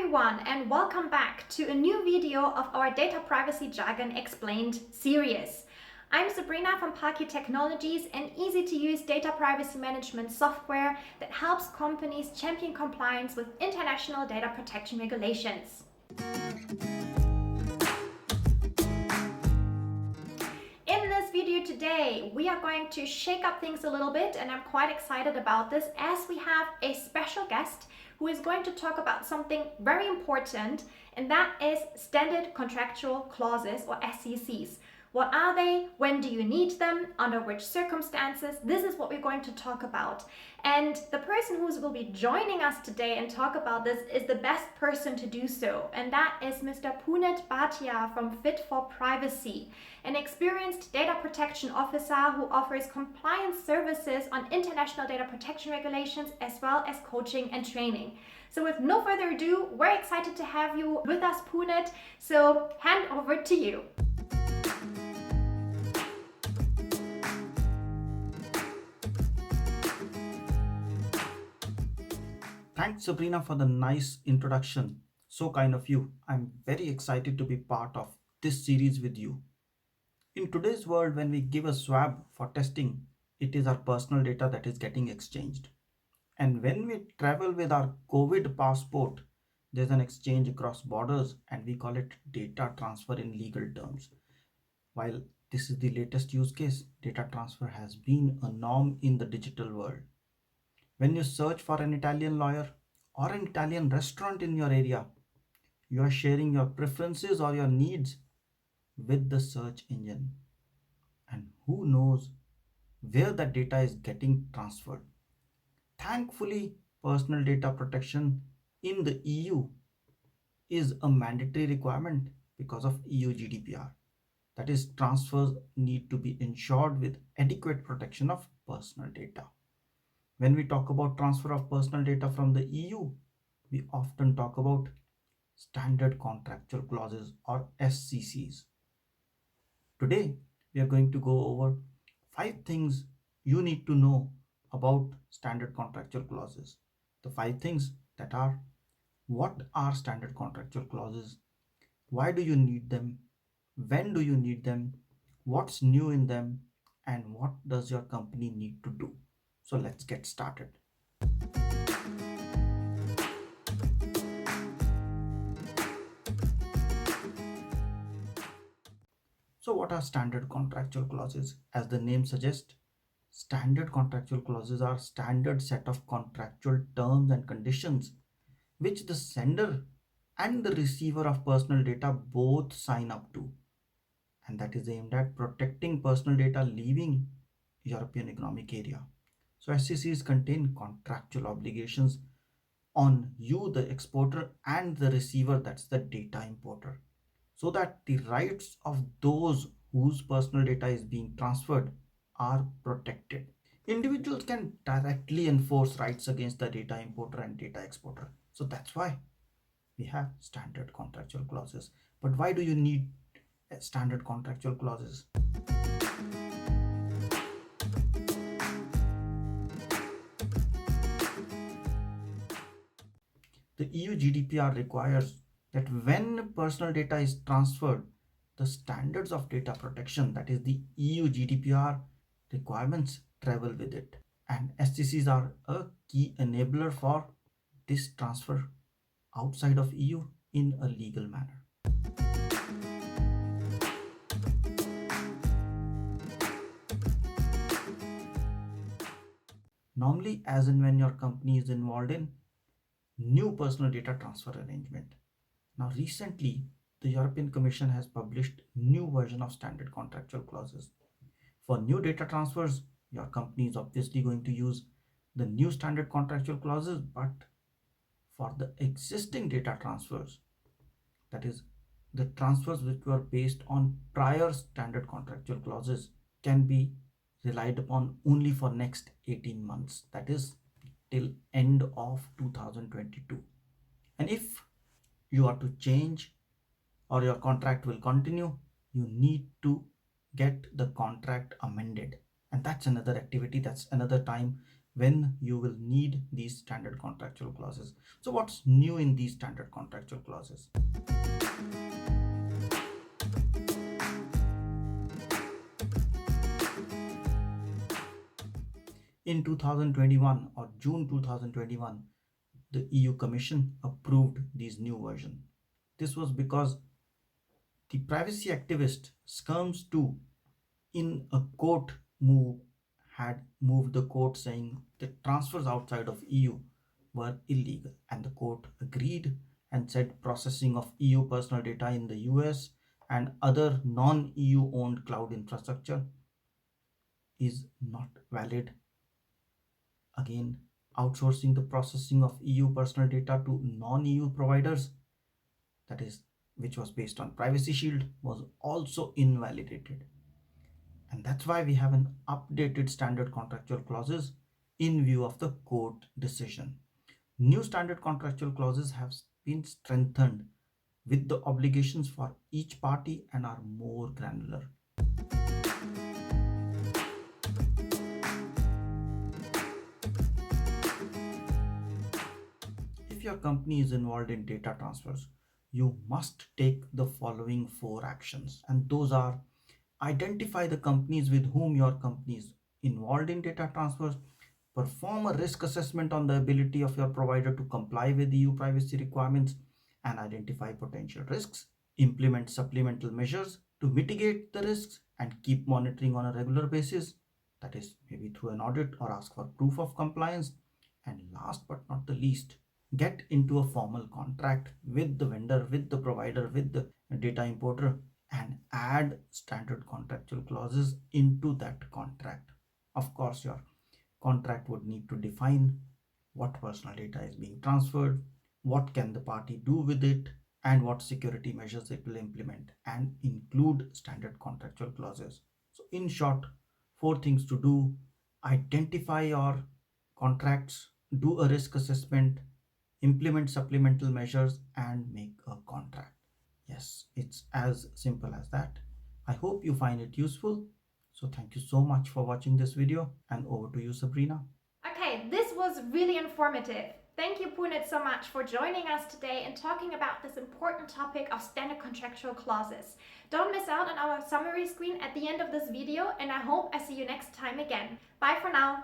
everyone, and welcome back to a new video of our Data Privacy Jargon Explained series. I'm Sabrina from Palqee Technologies, an easy-to-use data privacy management software that helps companies champion compliance with international data protection regulations. In this video today, we are going to shake up things a little bit, and I'm quite excited about this as we have a special guest who is going to talk about something very important, and that is Standard Contractual Clauses, or SCCs. What are they? When do you need them? Under which circumstances? This is what we're going to talk about. And the person who will be joining us today and talk about this is the best person to do so. And that is Mr. Punit Bhatia from Fit for Privacy, an experienced data protection officer who offers compliance services on international data protection regulations as well as coaching and training. So with no further ado, we're excited to have you with us, Punit. So hand over to you. Thanks, Sabrina, for the nice introduction. So kind of you. I'm very excited to be part of this series with you. In today's world, when we give a swab for testing, it is our personal data that is getting exchanged. And when we travel with our COVID passport, there's an exchange across borders, and we call it data transfer in legal terms. While this is the latest use case, data transfer has been a norm in the digital world. When you search for an Italian lawyer or an Italian restaurant in your area, you are sharing your preferences or your needs with the search engine. And who knows where that data is getting transferred. Thankfully, personal data protection in the EU is a mandatory requirement because of EU GDPR. That is, transfers need to be ensured with adequate protection of personal data. When we talk about transfer of personal data from the EU, we often talk about Standard Contractual Clauses, or SCCs. Today, we are going to go over 5 things you need to know about Standard Contractual Clauses. The 5 things that are: what are Standard Contractual Clauses? Why do you need them? When do you need them? What's new in them? And what does your company need to do? So let's get started. So what are standard contractual clauses? As the name suggests, standard contractual clauses are standard set of contractual terms and conditions which the sender and the receiver of personal data both sign up to. And that is aimed at protecting personal data leaving European Economic Area. So SCCs contain contractual obligations on you, the exporter, and the receiver, that's the data importer, so that the rights of those whose personal data is being transferred are protected. Individuals can directly enforce rights against the data importer and data exporter. So that's why we have standard contractual clauses. But why do you need standard contractual clauses? The EU GDPR requires that when personal data is transferred, the standards of data protection, that is the EU GDPR requirements, travel with it. And SCCs are a key enabler for this transfer outside of EU in a legal manner. Normally, as and when your company is involved in new personal data transfer arrangement. Now recently, the European Commission has published new version of standard contractual clauses. For new data transfers, your company is obviously going to use the new standard contractual clauses, but for the existing data transfers, that is the transfers which were based on prior standard contractual clauses, can be relied upon only for next 18 months. That is till end of 2022. And if you are to change or your contract will continue, you need to get the contract amended. And that's another activity, that's another time when you will need these standard contractual clauses. So what's new in these standard contractual clauses? In 2021 or June 2021, the EU Commission approved these new version. This was because the privacy activist Skirms 2 in a court move had moved the court saying that transfers outside of EU were illegal, and the court agreed and said processing of EU personal data in the US and other non-EU owned cloud infrastructure is not valid. Again, outsourcing the processing of EU personal data to non-EU providers, that is, which was based on Privacy Shield, was also invalidated. And that's why we have an updated standard contractual clauses in view of the court decision. New standard contractual clauses have been strengthened with the obligations for each party and are more granular. If your company is involved in data transfers, you must take the following 4 actions, and those are: identify the companies with whom your company is involved in data transfers, perform a risk assessment on the ability of your provider to comply with EU privacy requirements and identify potential risks, implement supplemental measures to mitigate the risks, and keep monitoring on a regular basis, that is, maybe through an audit or ask for proof of compliance. And last but not the least, get into a formal contract with the vendor, with the provider, with the data importer, and add standard contractual clauses into that contract. Of course, your contract would need to define what personal data is being transferred, what can the party do with it, and what security measures it will implement, and include standard contractual clauses. So in short, 4 things to do: identify your contracts, do a risk assessment, implement supplemental measures, and make a contract. Yes, it's as simple as that. I hope you find it useful. So thank you so much for watching this video, and over to you, Sabrina. Okay, this was really informative. Thank you, Punit, so much for joining us today and talking about this important topic of standard contractual clauses. Don't miss out on our summary screen at the end of this video, and I hope I see you next time again. Bye for now.